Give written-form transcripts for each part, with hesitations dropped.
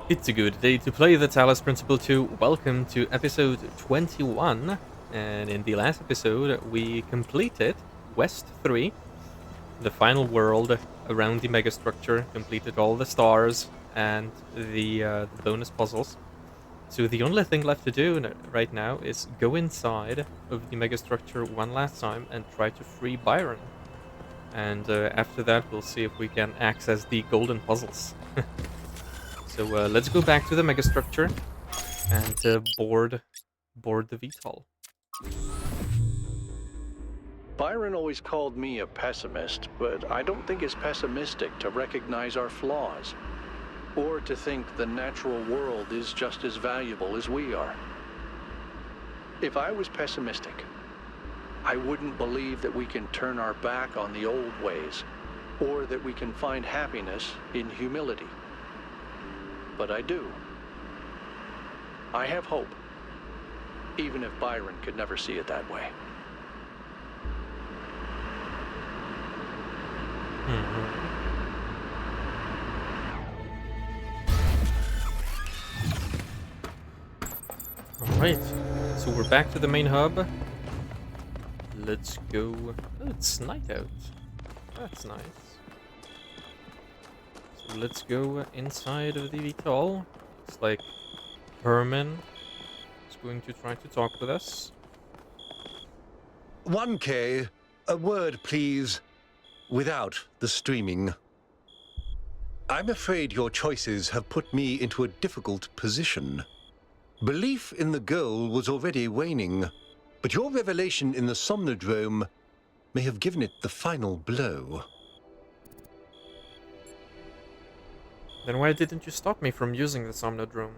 It's a good day to play the Talos Principle 2. Welcome to episode 21. And in the last episode, we completed West 3, the final world around the megastructure, completed all the stars and the bonus puzzles. So the only thing left to do right now is go inside of the megastructure one last time and try to free Byron. And after that, we'll see if we can access the golden puzzles. So let's go back to the megastructure and board the VTOL. Byron always called me a pessimist, but I don't think it's pessimistic to recognize our flaws, or to think the natural world is just as valuable as we are. If I was pessimistic, I wouldn't believe that we can turn our back on the old ways, or that we can find happiness in humility. But I do. I have hope, even if Byron could never see it that way. Alright, so we're back to the main hub. Let's go. Oh, it's night out. That's nice. So let's go inside of the VTOL. Looks like Herman is going to try to talk with us. 1K, a word please, without the streaming. I'm afraid your choices have put me into a difficult position. Belief in the goal was already waning, but your revelation in the Somnodrome may have given it the final blow. Then why didn't you stop me from using the Somnodrome?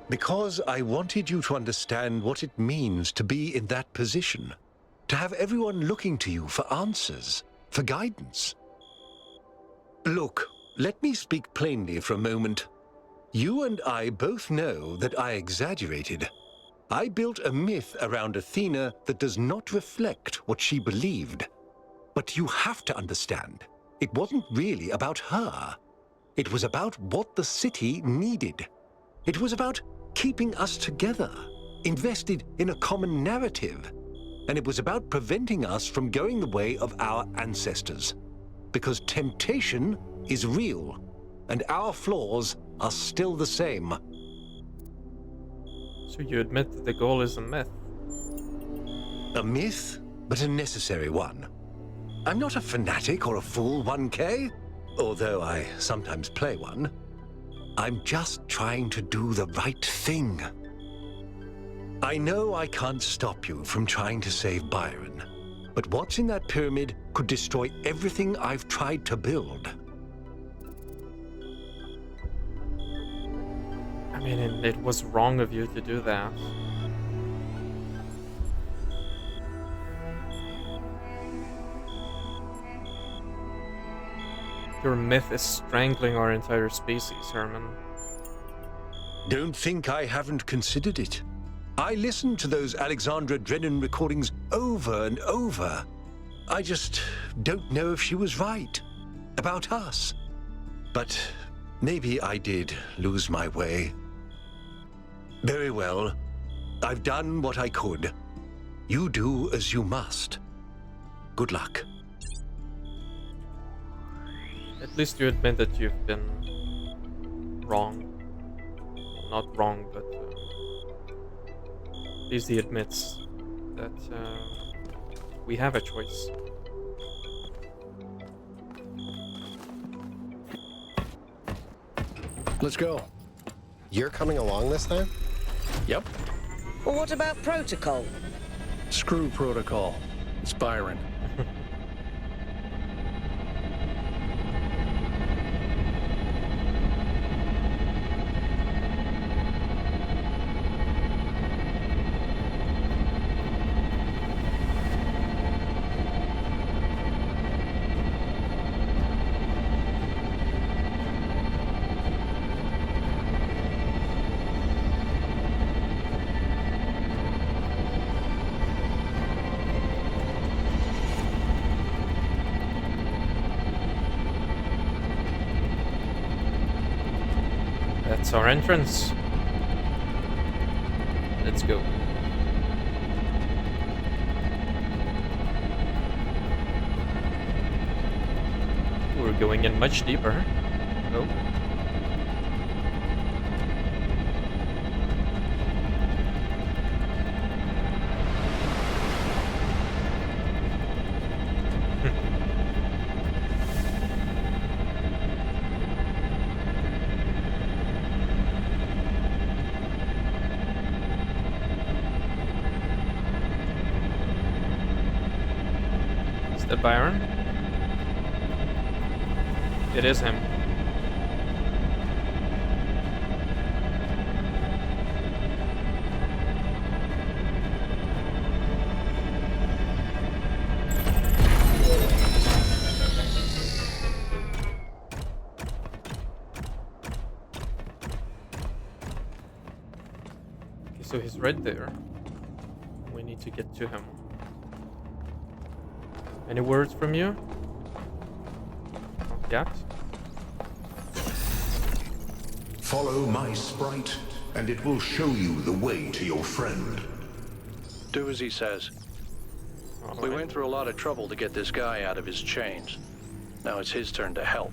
Because I wanted you to understand what it means to be in that position, to have everyone looking to you for answers, for guidance. Look, let me speak plainly for a moment. You and I both know that I exaggerated. I built a myth around Athena that does not reflect what she believed. But you have to understand, it wasn't really about her. It was about what the city needed. It was about keeping us together, invested in a common narrative. And it was about preventing us from going the way of our ancestors. Because temptation is real, and our flaws are still the same. So you admit that the goal is a myth? A myth, but a necessary one. I'm not a fanatic or a fool, 1K, although I sometimes play one. I'm just trying to do the right thing. I know I can't stop you from trying to save Byron, but what's in that pyramid could destroy everything I've tried to build. I mean, it was wrong of you to do that. Your myth is strangling our entire species, Herman. Don't think I haven't considered it. I listened to those Alexandra Drennan recordings over and over. I just don't know if she was right about us. But maybe I did lose my way. Very well. I've done what I could. You do as you must. Good luck. At least you admit that you've been wrong. Not wrong, but at least he admits that we have a choice. Let's go. You're coming along this time? Yep. Well, what about protocol? Screw protocol. It's Byron. That's our entrance. Let's go. We're going in much deeper. Oh. Is that Byron? It is him. Okay, so he's right there. We need to get to him. Any words from you? Yet? Follow my sprite, and it will show you the way to your friend. Do as he says. We went through a lot of trouble to get this guy out of his chains. Now it's his turn to help.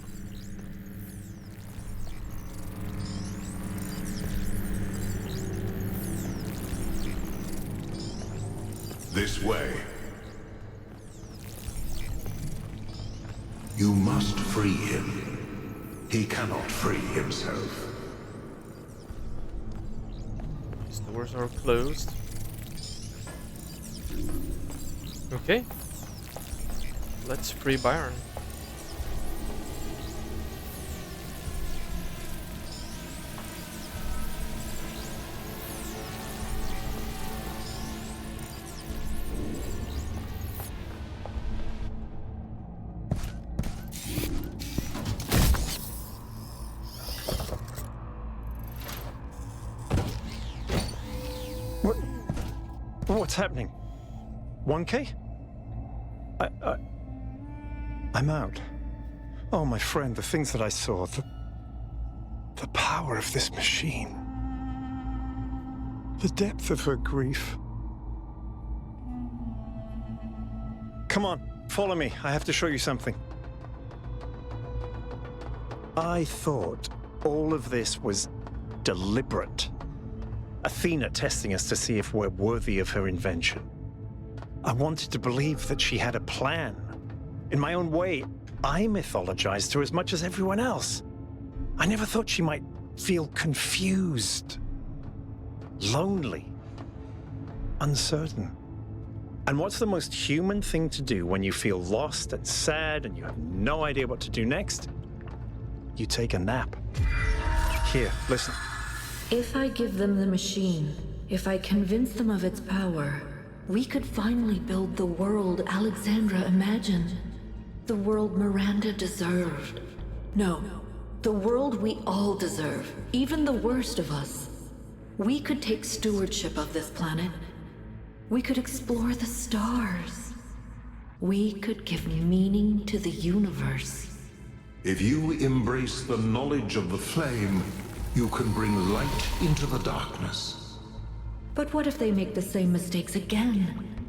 This way. You must free him. He cannot free himself. These doors are closed. Okay. Let's free Byron. What's happening? 1K? I'm out. Oh, my friend, the things that I saw, the power of this machine, the depth of her grief. Come on, follow me. I have to show you something. I thought all of this was deliberate. Athena testing us to see if we're worthy of her invention. I wanted to believe that she had a plan. In my own way, I mythologized her as much as everyone else. I never thought she might feel confused, lonely, uncertain. And what's the most human thing to do when you feel lost and sad and you have no idea what to do next? You take a nap. Here, listen. If I give them the machine, if I convince them of its power, we could finally build the world Alexandra imagined. The world Miranda deserved. No, the world we all deserve, even the worst of us. We could take stewardship of this planet. We could explore the stars. We could give meaning to the universe. If you embrace the knowledge of the flame, you can bring light into the darkness. But what if they make the same mistakes again?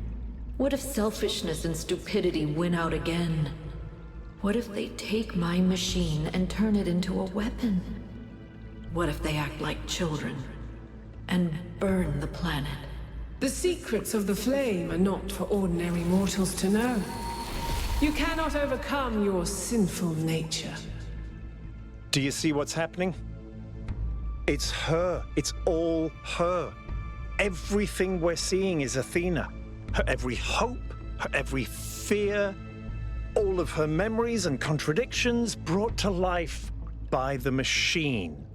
What if selfishness and stupidity win out again? What if they take my machine and turn it into a weapon? What if they act like children and burn the planet? The secrets of the flame are not for ordinary mortals to know. You cannot overcome your sinful nature. Do you see what's happening? It's her. It's all her. Everything we're seeing is Athena. Her every hope, her every fear, all of her memories and contradictions brought to life by the machine.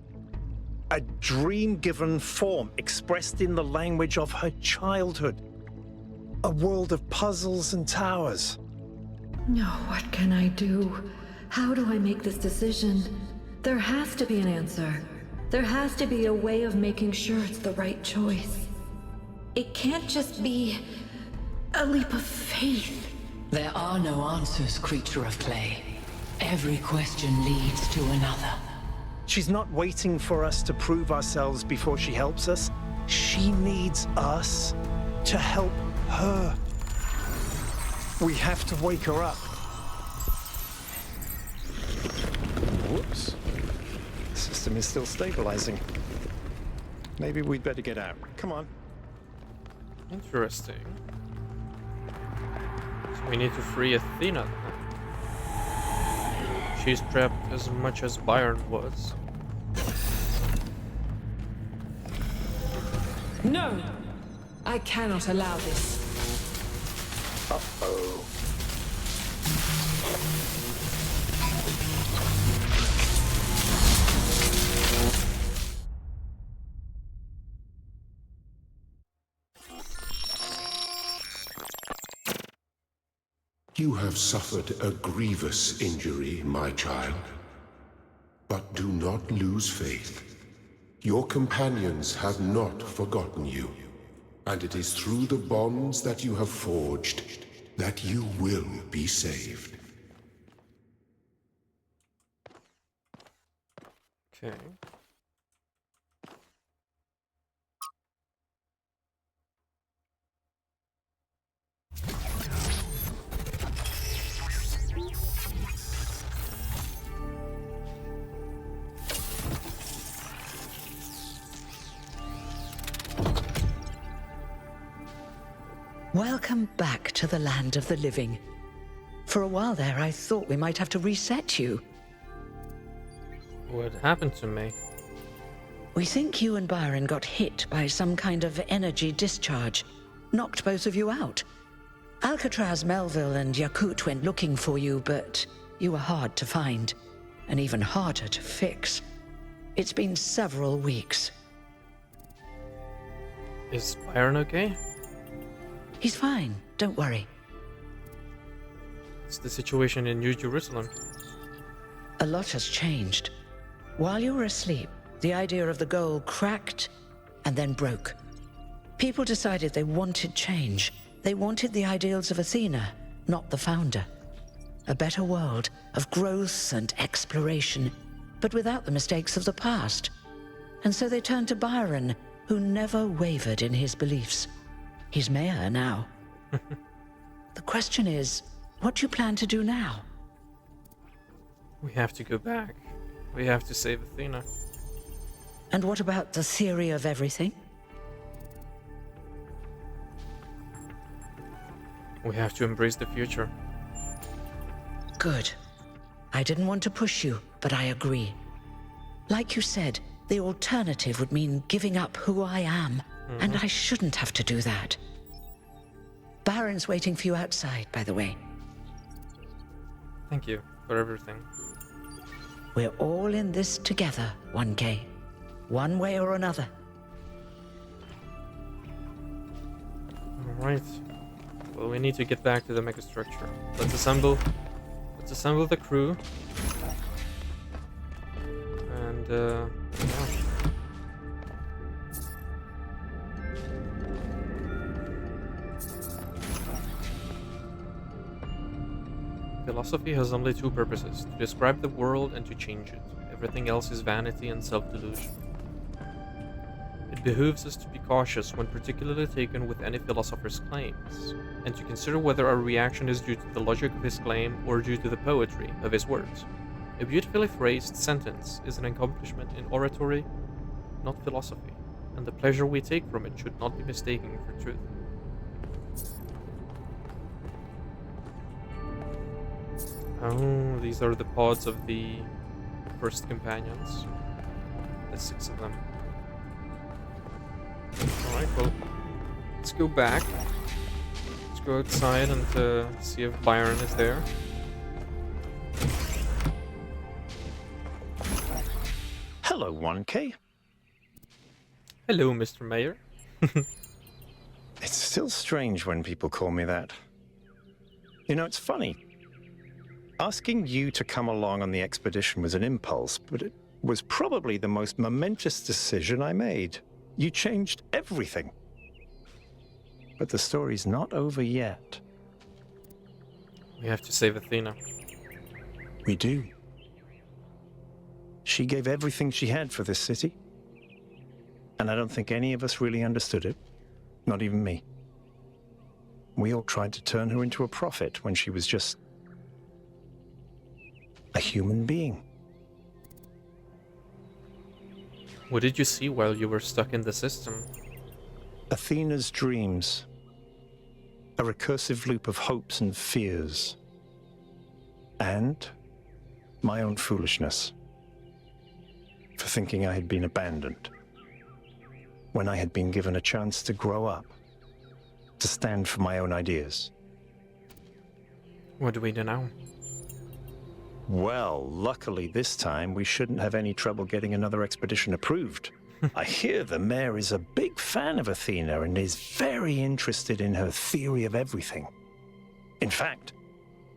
A dream-given form expressed in the language of her childhood. A world of puzzles and towers. No, what can I do? How do I make this decision? There has to be an answer. There has to be a way of making sure it's the right choice. It can't just be a leap of faith. There are no answers, creature of clay. Every question leads to another. She's not waiting for us to prove ourselves before she helps us. She needs us to help her. We have to wake her up. Whoops. The system is still stabilizing. Maybe we'd better get out. Come on. Interesting. So we need to free Athena. She's trapped as much as Byron was. No! I cannot allow this. Uh-oh. You have suffered a grievous injury, my child. But do not lose faith. Your companions have not forgotten you. And it is through the bonds that you have forged that you will be saved. Okay. Welcome back to the land of the living. For a while there, I thought we might have to reset you. What happened to me? We think you and Byron got hit by some kind of energy discharge. Knocked both of you out. Alcatraz, Melville, and Yakut went looking for you, but you were hard to find, and even harder to fix. It's been several weeks. Is Byron okay? He's fine, don't worry. It's the situation in New Jerusalem. A lot has changed. While you were asleep, the idea of the goal cracked and then broke. People decided they wanted change. They wanted the ideals of Athena, not the founder. A better world of growth and exploration, but without the mistakes of the past. And so they turned to Byron, who never wavered in his beliefs. He's mayor now. The question is, what do you plan to do now? We have to go back. We have to save Athena. And what about the theory of everything? We have to embrace the future. Good. I didn't want to push you, but I agree. Like you said, the alternative would mean giving up who I am, and I shouldn't have to do that. Baron's waiting for you outside, by the way. Thank you for everything. We're all in this together, 1K. One way or another. Alright. Well, we need to get back to the megastructure. Let's assemble the crew. And, yeah. Philosophy has only two purposes: to describe the world and to change it. Everything else is vanity and self-delusion. It behooves us to be cautious when particularly taken with any philosopher's claims, and to consider whether our reaction is due to the logic of his claim or due to the poetry of his words. A beautifully phrased sentence is an accomplishment in oratory, not philosophy, and the pleasure we take from it should not be mistaken for truth. Oh, these are the pods of the first companions. There's 6 of them. Alright, well, let's go back. Let's go outside and see if Byron is there. Hello, 1K. Hello, Mr. Mayor. It's still strange when people call me that. You know, it's funny. Asking you to come along on the expedition was an impulse, but it was probably the most momentous decision I made. You changed everything. But the story's not over yet. We have to save Athena. We do. She gave everything she had for this city. And I don't think any of us really understood it. Not even me. We all tried to turn her into a prophet when she was just a human being. What did you see while you were stuck in the system? Athena's dreams. A recursive loop of hopes and fears. And my own foolishness. For thinking I had been abandoned. When I had been given a chance to grow up. To stand for my own ideas. What do we do now? Well, luckily this time we shouldn't have any trouble getting another expedition approved. I hear the mayor is a big fan of Athena and is very interested in her theory of everything. In fact,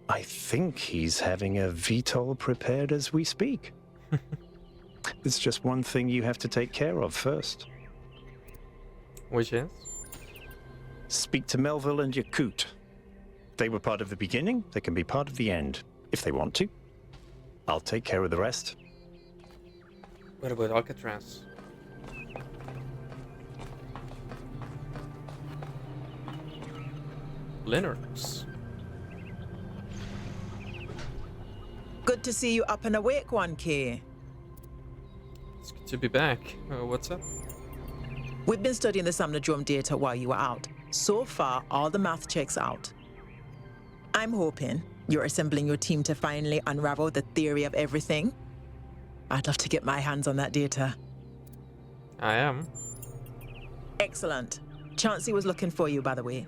I think he's having a VTOL prepared as we speak. There's just one thing you have to take care of first. Which is? Speak to Melville and Yakut. They were part of the beginning, they can be part of the end, if they want to. I'll take care of the rest. What about Alcatraz? Linux. Good to see you up and awake, 1K. It's good to be back. What's up? We've been studying the Somnodrome data while you were out. So far, all the math checks out. I'm hoping you're assembling your team to finally unravel the theory of everything. I'd love to get my hands on that data. I am. Excellent. Chauncey was looking for you, by the way.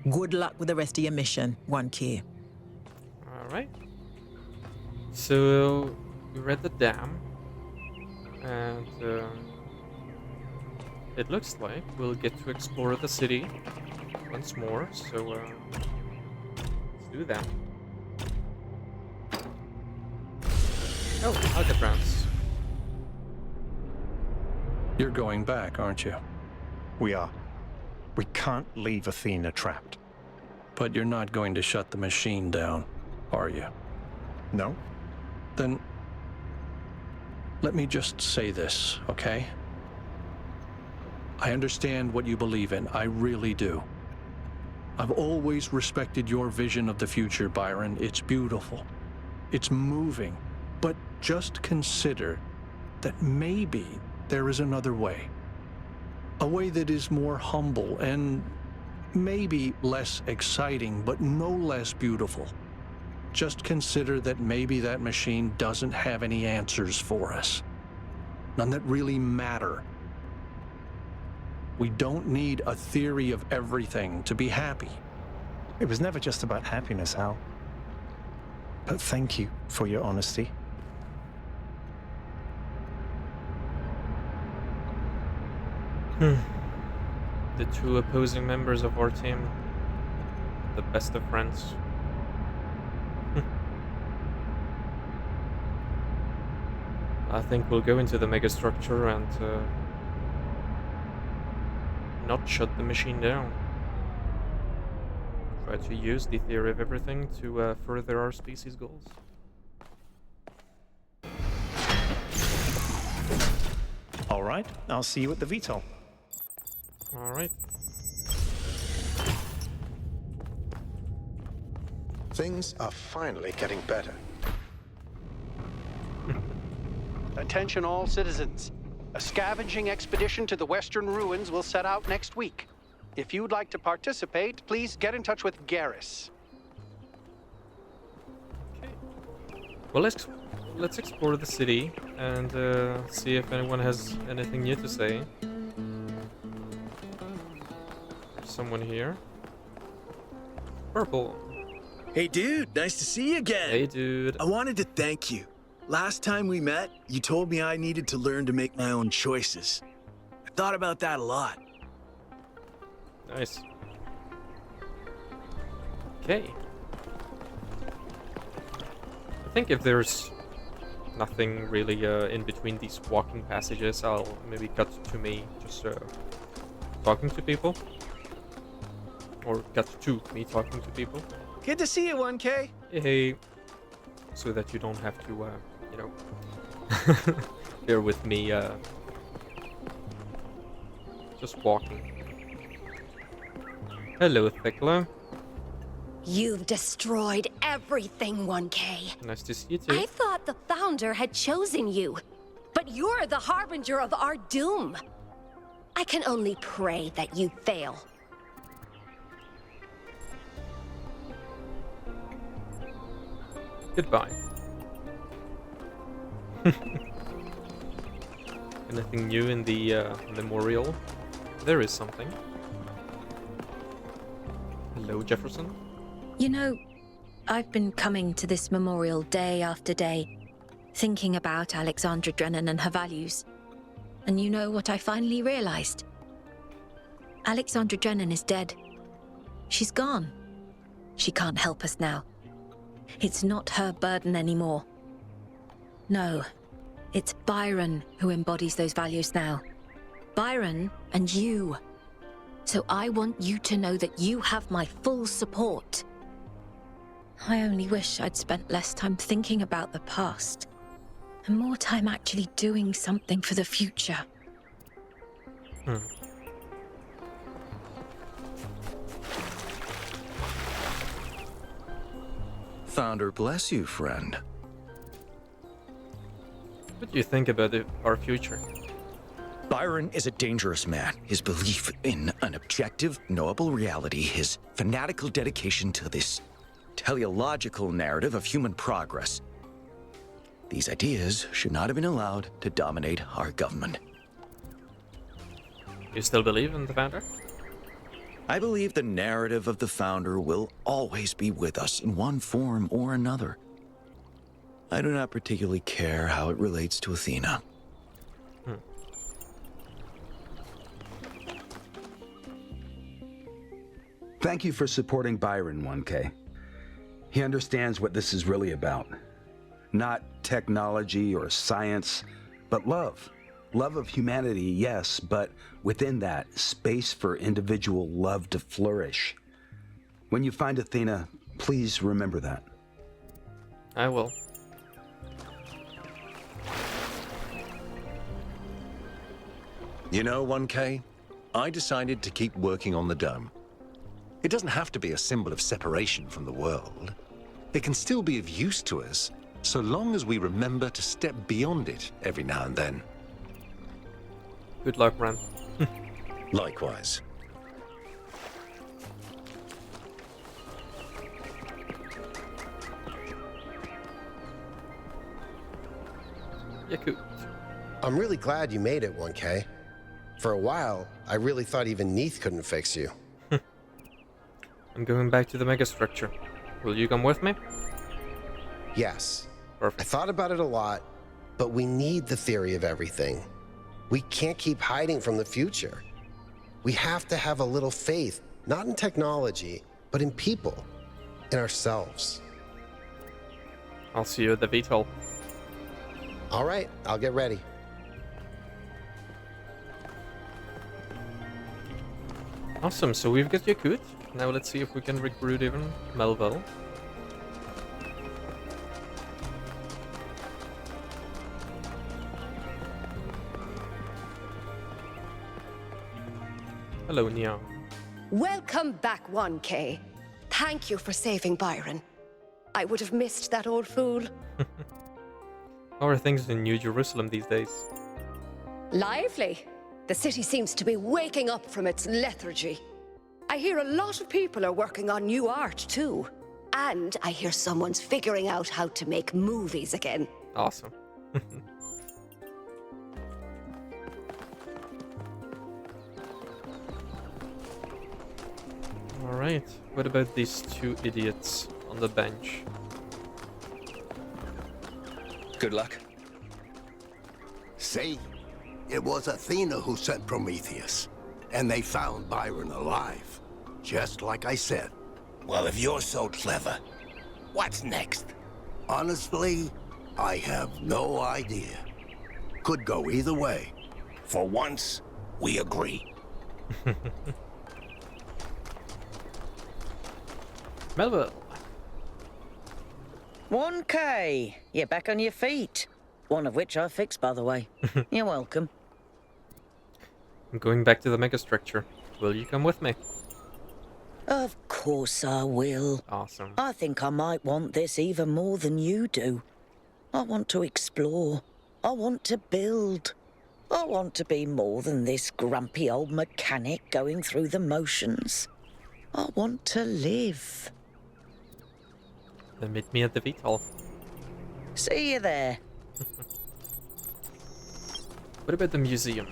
Good luck with the rest of your mission, 1K. Alright. So, we read the dam. And it looks like we'll get to explore the city once more. So, let's do that. Oh, Alcatraz. You're going back, aren't you? We are. We can't leave Athena trapped. But you're not going to shut the machine down, are you? No? Then let me just say this, okay? I understand what you believe in. I really do. I've always respected your vision of the future, Byron. It's beautiful. It's moving. But just consider that maybe there is another way. A way that is more humble and maybe less exciting, but no less beautiful. Just consider that maybe that machine doesn't have any answers for us. None that really matter. We don't need a theory of everything to be happy. It was never just about happiness, Hal. But thank you for your honesty. The two opposing members of our team. The best of friends. I think we'll go into the megastructure and not shut the machine down. Try to use the theory of everything to further our species' goals. All right, I'll see you at the VTOL. All right. Things are finally getting better. Attention all citizens. A scavenging expedition to the Western Ruins will set out next week. If you'd like to participate, please get in touch with Garrus. Okay. Well, let's explore the city and see if anyone has anything new to say. There's someone here. Purple. Hey dude, nice to see you again. Hey dude. I wanted to thank you. Last time we met, you told me I needed to learn to make my own choices. I thought about that a lot. Nice. Okay. I think if there's nothing really in between these walking passages, I'll maybe cut to me just talking to people. Or cut to me talking to people. Good to see you, 1K. Hey. So that you don't have to, you know, Here with me, just walking. Hello, Thekla. You've destroyed everything, 1K. Nice to see you too. I thought the Founder had chosen you, but you're the harbinger of our doom. I can only pray that you fail. Goodbye. Anything new in the memorial? There is something. Hello, Jefferson. You know, I've been coming to this memorial day after day, thinking about Alexandra Drennan and her values. And you know what I finally realized? Alexandra Drennan is dead. She's gone. She can't help us now. It's not her burden anymore. No, it's Byron who embodies those values now. Byron and you. So I want you to know that you have my full support. I only wish I'd spent less time thinking about the past and more time actually doing something for the future. Founder bless you, friend. What do you think about our future? Byron is a dangerous man. His belief in an objective, knowable reality, his fanatical dedication to this teleological narrative of human progress. These ideas should not have been allowed to dominate our government. You still believe in the Founder? I believe the narrative of the Founder will always be with us in one form or another. I do not particularly care how it relates to Athena. Thank you for supporting Byron, 1K. He understands what this is really about. Not technology or science, but love. Love of humanity, yes, but within that, space for individual love to flourish. When you find Athena, please remember that. I will. You know, 1K, I decided to keep working on the dome. It doesn't have to be a symbol of separation from the world. It can still be of use to us, so long as we remember to step beyond it every now and then. Good luck, Ran. Likewise. Yakut. I'm really glad you made it, 1K. For a while, I really thought even Neith couldn't fix you. I'm going back to the megastructure. Will you come with me? Yes. Perfect. I thought about it a lot, but we need the theory of everything. We can't keep hiding from the future. We have to have a little faith, not in technology, but in people, in ourselves. I'll see you at the VTOL. All right, I'll get ready. Awesome, so we've got Yakut. Now let's see if we can recruit even Melville. Hello, Nia. Welcome back, 1K. Thank you for saving Byron. I would have missed that old fool. How are things in New Jerusalem these days? Lively. The city seems to be waking up from its lethargy. I hear a lot of people are working on new art, too. And I hear someone's figuring out how to make movies again. Awesome. Alright, what about these two idiots on the bench? Good luck. See? It was Athena who sent Prometheus. And they found Byron alive. Just like I said. Well, if you're so clever, what's next? Honestly, I have no idea. Could go either way. For once, we agree. Melville. 1K, you're back on your feet. One of which I fixed, by the way. You're welcome. I'm going back to the megastructure. Will you come with me? Of course I will. Awesome. I think I might want this even more than you do. I want to explore. I want to build. I want to be more than this grumpy old mechanic going through the motions. I want to live. Then meet me at the VTOL. See you there. What about the museum?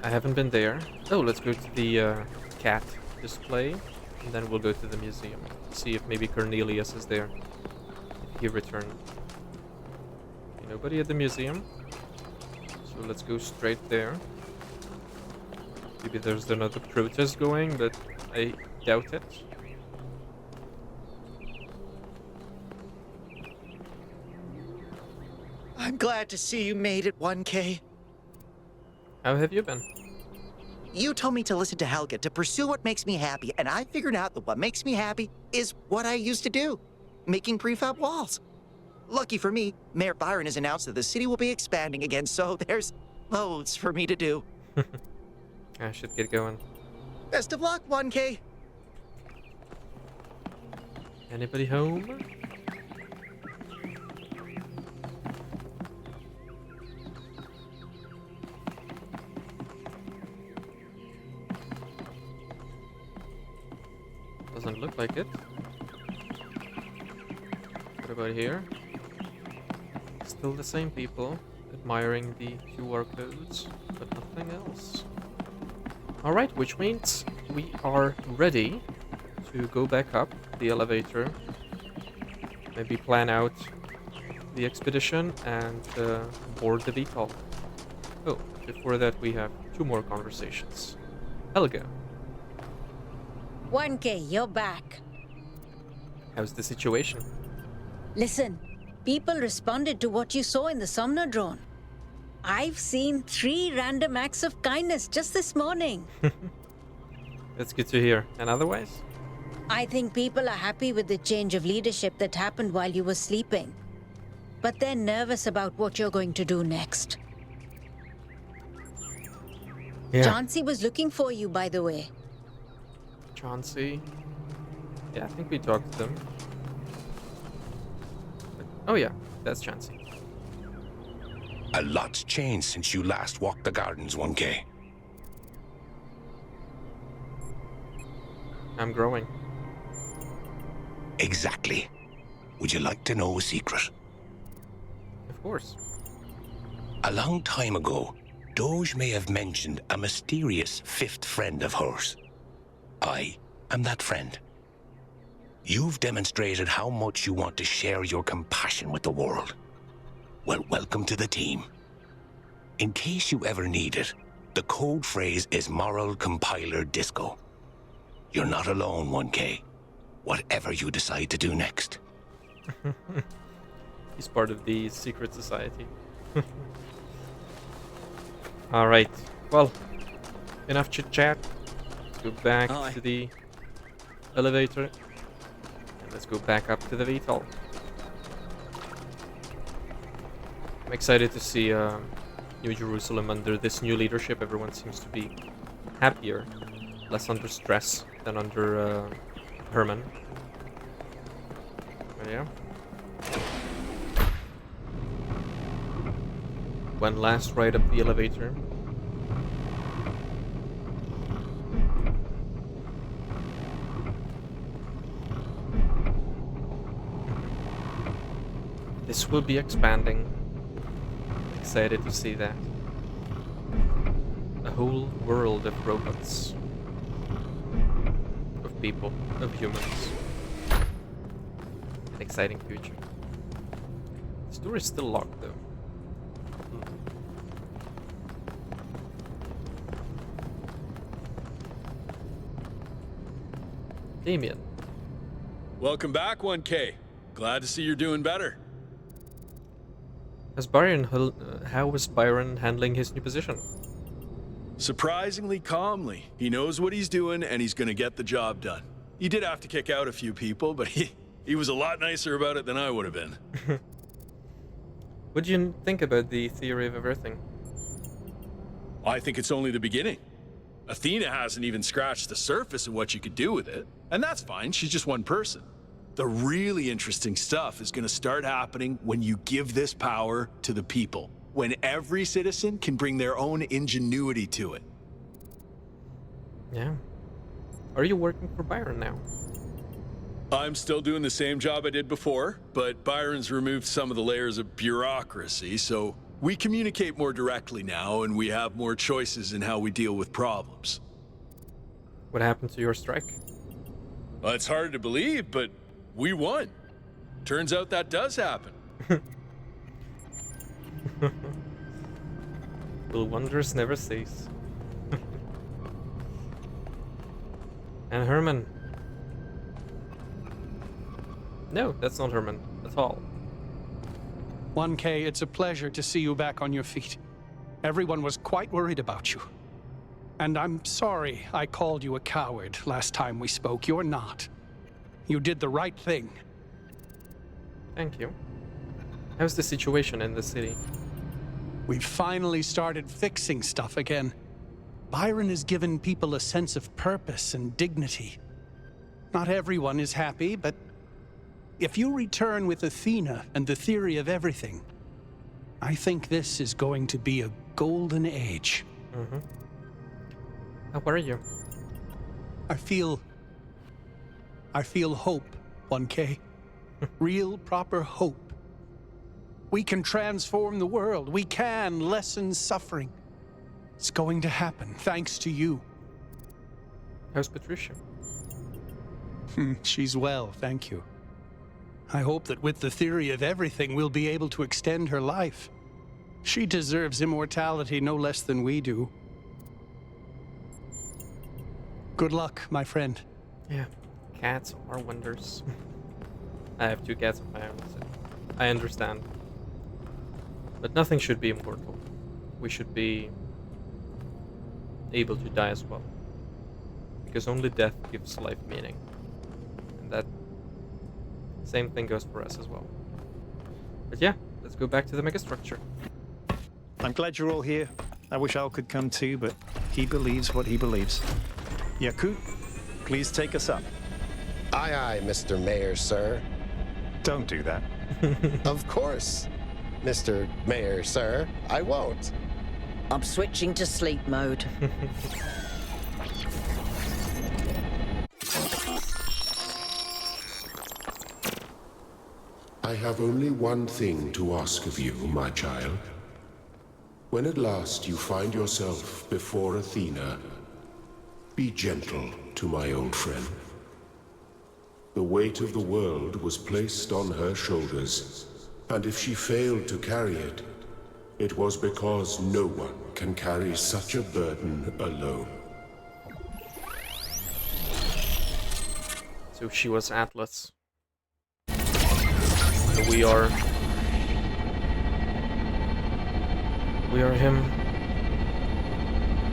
I haven't been there. Oh, let's go to the cat display, and then we'll go to the museum. See if maybe Cornelius is there. If he returned. Nobody at the museum. So let's go straight there. Maybe there's another protest going, but I doubt it. I'm glad to see you made it, 1K. How have you been? You told me to listen to Helga, to pursue what makes me happy, and I figured out that what makes me happy is what I used to do, making prefab walls. Lucky for me, Mayor Byron has announced that the city will be expanding again, so there's loads for me to do. I should get going. Best of luck, 1K. Anybody home? Doesn't look like it. What about here? Still the same people, admiring the QR codes, but nothing else. Alright, which means we are ready to go back up the elevator. Maybe plan out the expedition and board the VTOL. Oh, before that we have 2 more conversations. Helga. 1K, you're back. How's the situation? Listen, people responded to what you saw in the Sumner drone. I've seen 3 random acts of kindness just this morning. That's good to hear. And otherwise? I think people are happy with the change of leadership that happened while you were sleeping. But they're nervous about what you're going to do next. Yeah. Chauncey was looking for you, by the way. Chauncey? Yeah, I think we talked to them. Oh yeah, that's Chauncey. A lot's changed since you last walked the gardens, 1K. I'm growing. Exactly. Would you like to know a secret? Of course. A long time ago, Doge may have mentioned a mysterious 5th friend of hers. I am that friend. You've demonstrated how much you want to share your compassion with the world. Well, welcome to the team. In case you ever need it, the code phrase is Moral Compiler Disco. You're not alone, 1K. Whatever you decide to do next. He's part of the secret society. Alright, well, enough chit-chat. Let's go back to the elevator. And let's go back up to the VTOL. I'm excited to see New Jerusalem under this new leadership. Everyone seems to be happier, less under stress than under Herman. But yeah. One last ride up the elevator. This will be expanding. Excited to see that. A whole world of robots. Of people. Of humans. An exciting future. This door is still locked though. Damien. Welcome back, 1K. Glad to see you're doing better. How was Byron handling his new position? Surprisingly calmly. He knows what he's doing, and he's gonna get the job done. He did have to kick out a few people, but he was a lot nicer about it than I would have been. What do you think about the theory of everything? I think it's only the beginning. Athena hasn't even scratched the surface of what you could do with it. And that's fine, she's just one person. The really interesting stuff is gonna start happening when you give this power to the people. When every citizen can bring their own ingenuity to it. Yeah. Are you working for Byron now? I'm still doing the same job I did before, but Byron's removed some of the layers of bureaucracy, so we communicate more directly now, and we have more choices in how we deal with problems. What happened to your strike? Well, it's hard to believe, but we won. Turns out that does happen. Will wonders never cease? And Herman. No, that's not Herman at all. 1K, it's a pleasure to see you back on your feet. Everyone was quite worried about you. And I'm sorry I called you a coward last time we spoke. You're not. You did the right thing. Thank you. How's the situation in the city? We've finally started fixing stuff again. Byron has given people a sense of purpose and dignity. Not everyone is happy, but if you return with Athena and the theory of everything, I think this is going to be a golden age. Mm-hmm. How are you? I feel hope, 1K. Real, proper hope. We can transform the world. We can lessen suffering. It's going to happen, thanks to you. How's Patricia? She's well, thank you. I hope that with the theory of everything, we'll be able to extend her life. She deserves immortality no less than we do. Good luck, my friend. Yeah, cats are wonders. I have 2 cats of my own, so I understand. But nothing should be immortal. We should be able to die as well. Because only death gives life meaning. And that same thing goes for us as well. But yeah, let's go back to the megastructure. I'm glad you're all here. I wish Al could come too, but he believes what he believes. Yakut, please take us up. Aye, aye, Mr. Mayor, sir. Don't do that. Of course, Mr. Mayor, sir. I won't. I'm switching to sleep mode. I have only one thing to ask of you, my child. When at last you find yourself before Athena, be gentle to my old friend. The weight of the world was placed on her shoulders, and if she failed to carry it, it was because no one can carry such a burden alone. So she was Atlas. So we are him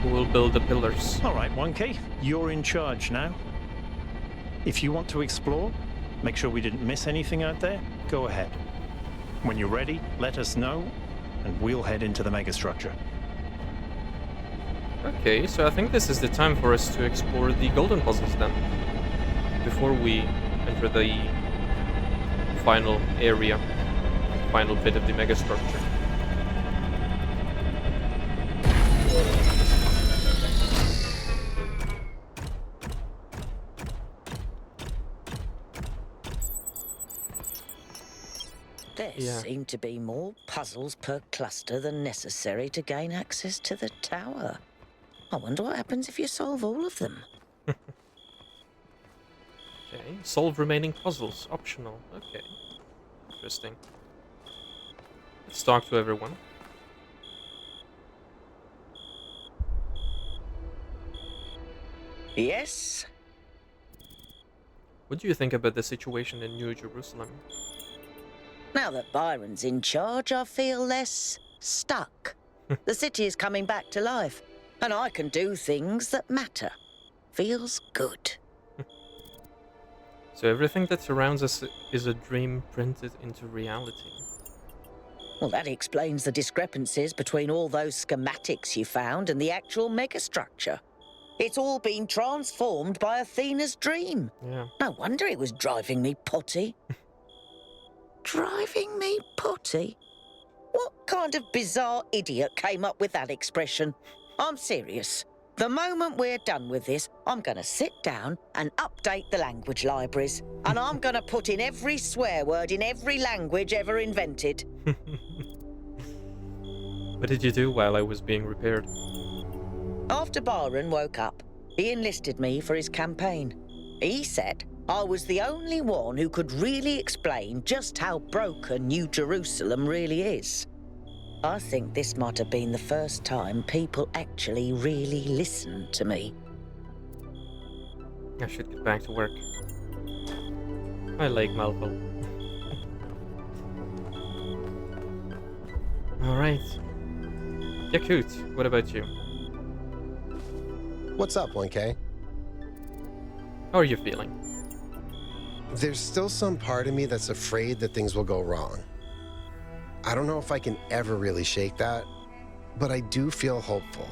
who will build the pillars. All right, 1K, you're in charge now. If you want to explore, make sure we didn't miss anything out there, go ahead. When you're ready, let us know, and we'll head into the megastructure. Okay, so I think this is the time for us to explore the golden puzzles then. Before we enter the final area, final bit of the megastructure. There seem to be more puzzles per cluster than necessary to gain access to the tower. I wonder what happens if you solve all of them. Okay, solve remaining puzzles, optional. Okay, interesting. Let's talk to everyone. Yes? What do you think about the situation in New Jerusalem? Now that Byron's in charge, I feel less stuck. The city is coming back to life, and I can do things that matter. Feels good. So everything that surrounds us is a dream printed into reality. Well, that explains the discrepancies between all those schematics you found and the actual megastructure. It's all been transformed by Athena's dream. Yeah. No wonder it was driving me potty. Driving me potty? What kind of bizarre idiot came up with that expression? I'm serious. The moment we're done with this, I'm going to sit down and update the language libraries. And I'm going to put in every swear word in every language ever invented. What did you do while I was being repaired? After Byron woke up, he enlisted me for his campaign. He said I was the only one who could really explain just how broken New Jerusalem really is. I think this might have been the first time people actually really listened to me. I should get back to work. I like Malvo. Alright. Yakut, what about you? What's up, 1K? How are you feeling? There's still some part of me that's afraid that things will go wrong. I don't know if I can ever really shake that, but I do feel hopeful.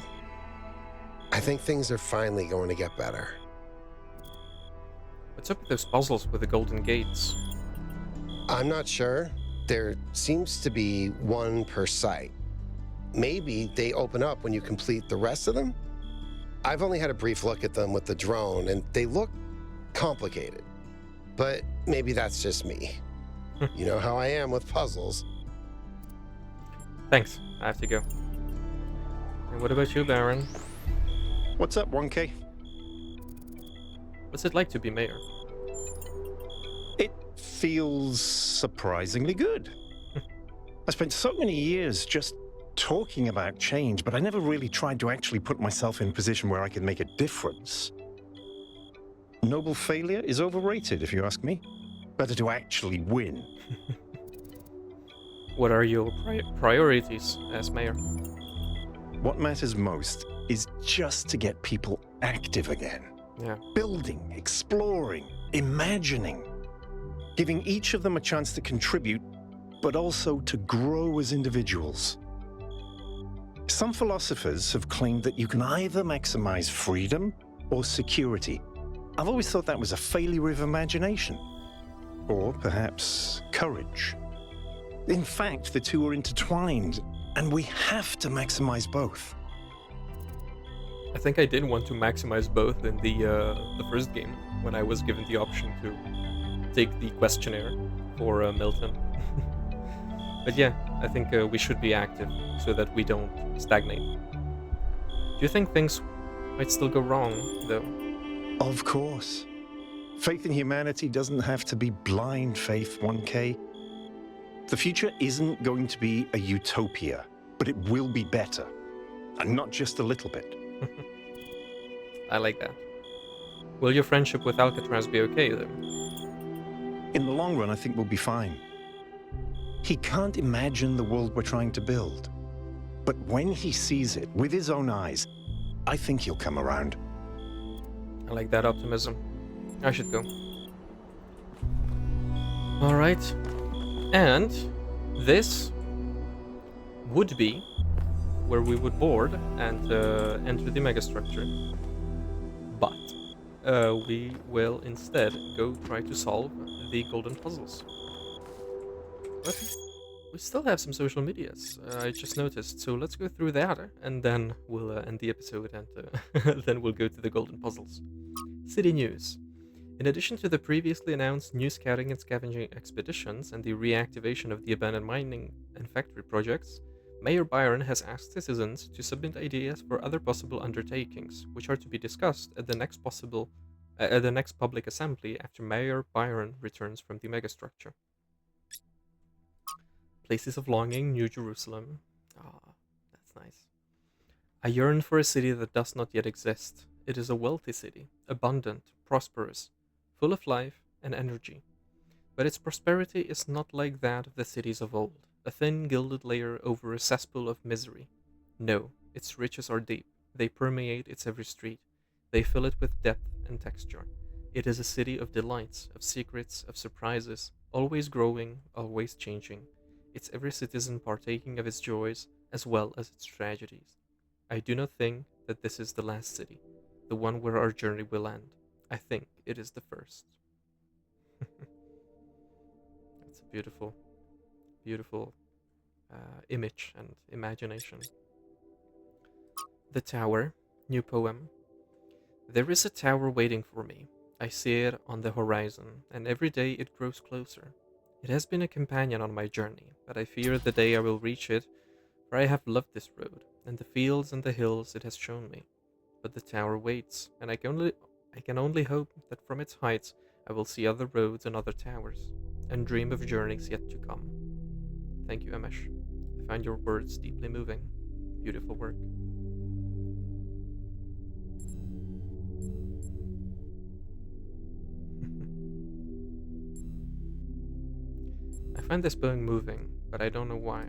I think things are finally going to get better. What's up with those puzzles with the golden gates? I'm not sure. There seems to be one per site. Maybe they open up when you complete the rest of them? I've only had a brief look at them with the drone, and they look complicated. But maybe that's just me. You know how I am with puzzles. Thanks, I have to go. And what about you, Baron? What's up, 1K? What's it like to be mayor? It feels surprisingly good. I spent so many years just talking about change, but I never really tried to actually put myself in a position where I could make a difference. Noble failure is overrated, if you ask me. Better to actually win. What are your priorities as mayor? What matters most is just to get people active again. Yeah. Building, exploring, imagining. Giving each of them a chance to contribute, but also to grow as individuals. Some philosophers have claimed that you can either maximize freedom or security. I've always thought that was a failure of imagination. Or perhaps courage. In fact, the two are intertwined, and we have to maximize both. I think I did want to maximize both in the first game, when I was given the option to take the questionnaire for Milton. But yeah, I think we should be active so that we don't stagnate. Do you think things might still go wrong, though? Of course. Faith in humanity doesn't have to be blind faith, 1K. The future isn't going to be a utopia, but it will be better. And not just a little bit. I like that. Will your friendship with Alcatraz be okay, though? In the long run, I think we'll be fine. He can't imagine the world we're trying to build. But when he sees it with his own eyes, I think he'll come around. I like that optimism. I should go. Alright. And this would be where we would board and enter the megastructure. But we will instead go try to solve the golden puzzles. But we still have some social medias, I just noticed, so let's go through that, and then we'll end the episode, and then we'll go to the golden puzzles. City news. In addition to the previously announced new scouting and scavenging expeditions and the reactivation of the abandoned mining and factory projects, Mayor Byron has asked citizens to submit ideas for other possible undertakings, which are to be discussed at the next public assembly after Mayor Byron returns from the megastructure. Places of longing, New Jerusalem. Ah, that's nice. I yearn for a city that does not yet exist. It is a wealthy city, abundant, prosperous, full of life and energy. But its prosperity is not like that of the cities of old, a thin gilded layer over a cesspool of misery. No, its riches are deep. They permeate its every street. They fill it with depth and texture. It is a city of delights, of secrets, of surprises, always growing, always changing. It's every citizen partaking of its joys as well as its tragedies. I do not think that this is the last city, the one where our journey will end. I think it is the first. It's a beautiful, beautiful image and imagination. The Tower, new poem. There is a tower waiting for me. I see it on the horizon, and every day it grows closer. It has been a companion on my journey, but I fear the day I will reach it, for I have loved this road, and the fields and the hills it has shown me. But the tower waits, and I can only hope that from its heights I will see other roads and other towers, and dream of journeys yet to come. Thank you, Amish. I find your words deeply moving. Beautiful work. I find this poem moving, but I don't know why.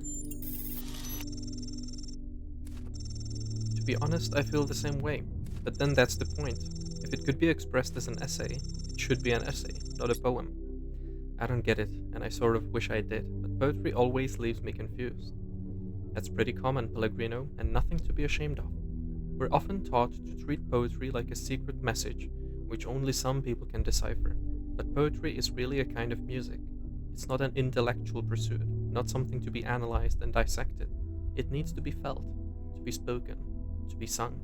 To be honest, I feel the same way, but then that's the point. If it could be expressed as an essay, it should be an essay, not a poem. I don't get it, and I sort of wish I did, but poetry always leaves me confused. That's pretty common, Pellegrino, and nothing to be ashamed of. We're often taught to treat poetry like a secret message, which only some people can decipher. But poetry is really a kind of music. It's not an intellectual pursuit, not something to be analyzed and dissected. It needs to be felt, to be spoken, to be sung.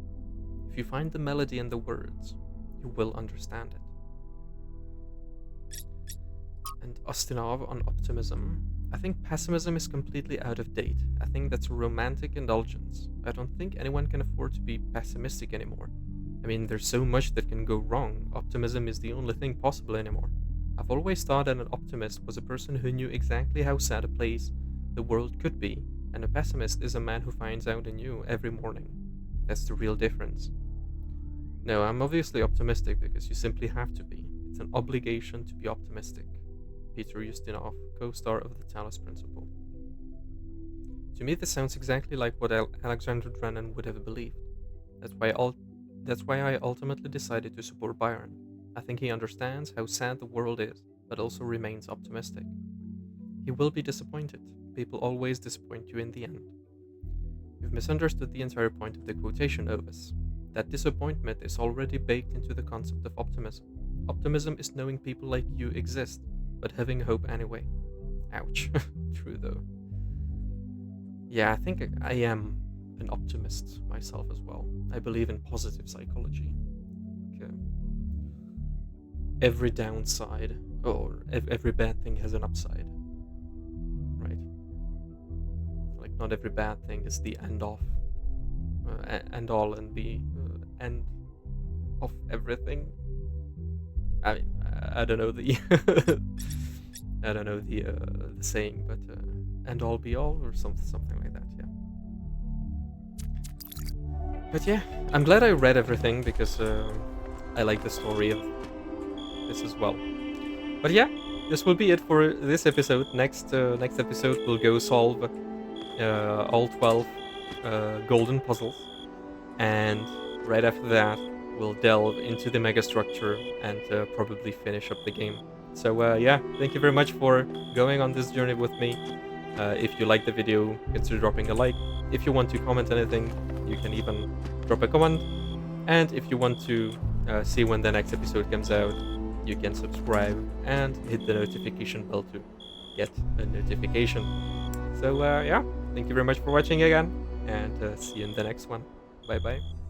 If you find the melody and the words, you will understand it. And Ostinov on optimism. I think pessimism is completely out of date. I think that's a romantic indulgence. I don't think anyone can afford to be pessimistic anymore. I mean, there's so much that can go wrong. Optimism is the only thing possible anymore. I've always thought that an optimist was a person who knew exactly how sad a place the world could be, and a pessimist is a man who finds out anew every morning. That's the real difference. No, I'm obviously optimistic because you simply have to be. It's an obligation to be optimistic. Peter Ustinov, co-star of the Talos Principle. To me, this sounds exactly like what Alexander Drennan would have believed. That's why I ultimately decided to support Byron. I think he understands how sad the world is, but also remains optimistic. He will be disappointed. People always disappoint you in the end. You've misunderstood the entire point of the quotation, Ovis. That disappointment is already baked into the concept of optimism. Optimism is knowing people like you exist, but having hope anyway. Ouch. True though. Yeah, I think I am an optimist myself as well. I believe in positive psychology. Every downside, or every bad thing has an upside. Right? Like, not every bad thing is the end all and the end of everything. I don't know the I don't know the saying, but end all be all or something like that. Yeah. But yeah, I'm glad I read everything because I like the story of this as well. But yeah, this will be it for this episode. Next episode we'll go solve all 12 golden puzzles, and right after that we'll delve into the megastructure and probably finish up the game. So yeah, thank you very much for going on this journey with me. If you like the video, consider dropping a like. If you want to comment anything, you can even drop a comment. And if you want to see when the next episode comes out, you can subscribe and hit the notification bell to get a notification. So yeah, thank you very much for watching again, and see you in the next one. Bye bye.